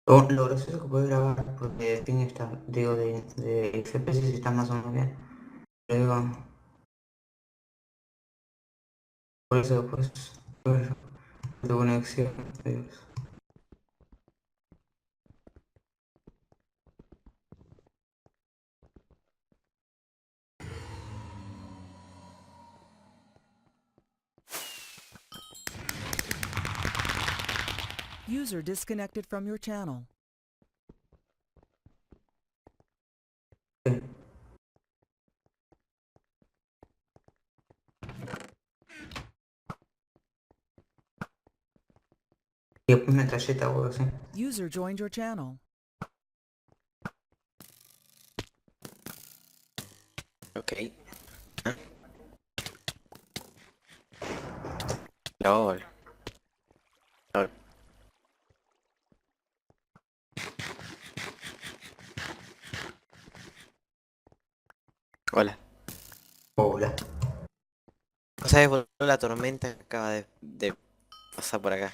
Lo gracioso es que puedes grabar porque el ping está, digo, de FPS si está más o menos bien. Pero digo, por eso, por eso, tu conexión. Dios. User disconnected from your channel. Sí. Y después metralleta o algo así. User joined your channel. Ok. Ah, LOL. LOL. Hola. Hola. O sea, volvió la tormenta que acaba de pasar por acá.